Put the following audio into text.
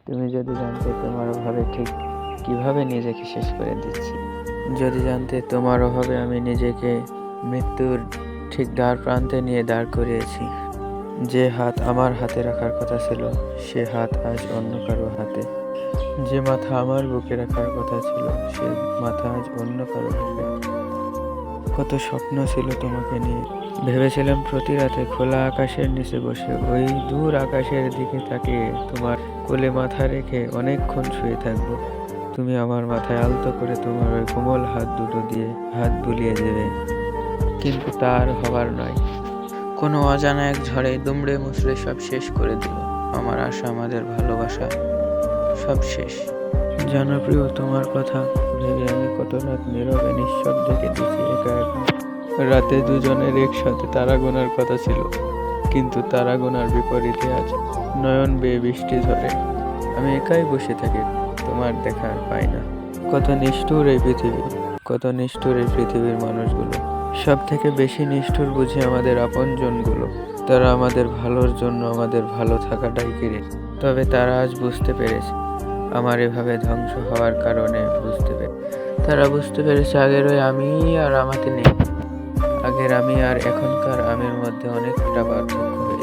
তুমি যদি জানতে তোমার অভাবে ঠিক কিভাবে নিজেকে শেষ করে দিচ্ছি, যদি জানতে তোমার অভাবে আমি নিজেকে মৃত্যুর ঠিক দ্বার প্রান্তে নিয়ে দাঁড় করিয়েছি। যে হাত আমার হাতে রাখার কথা ছিল সে হাত আজ অন্য কারো হাতে। যে মাথা আমার বুকে রাখার কথা ছিল সে মাথা আজ অন্য কারো বুকে। কত স্বপ্ন ছিল তোমাকে নিয়ে। ভেবেছিলাম প্রতি রাতে খোলা আকাশের নিচে বসে ওই দূর আকাশের দিকে তাকিয়ে তোমার কোলে মাথা রেখে অনেকক্ষণ শুয়ে থাকবো। তুমি আমার মাথায় আলতো করে তোমার ওই কোমল হাত দুটো দিয়ে হাত বুলিয়ে দেবে। কিন্তু তার হবার নয়। কোনো অজানা এক ঝড়ে দুমড়ে মুচড়ে সব শেষ করে দিল। আমার আশা, আমাদের ভালোবাসা সব শেষ। জানো প্রিয়, তোমার কথা ভেবে আমি কত রাত নীরবে নিঃশব্দে কেটেছি একা একা। রাতে দুজনের একসাথে তারা গোনার কথা ছিল, কিন্তু তারা গোনার বিপরীতে আজ নয়ন বেয়ে বৃষ্টি ঝরে। আমি একাই বসে থাকি, তোমার দেখা আর পাই না। কত নিষ্ঠুর এই পৃথিবী, কত নিষ্ঠুর এই পৃথিবীর মানুষগুলো। সব থেকে বেশি নিষ্ঠুর বুঝি আমাদের আপনজনগুলো। তারা আমাদের ভালোর জন্য আমাদের ভালো থাকাটাই কেড়ে। তবে তারা আজ বুঝতে পেরেছে আমার এভাবে ধ্বংস হওয়ার কারণে তারা বুঝতে পেরেছে আগের ওই আমি আর আমাতে নেই। আগের আমি আর এখনকার আমির মধ্যে অনেকটা পার্থক্য হয়েছে।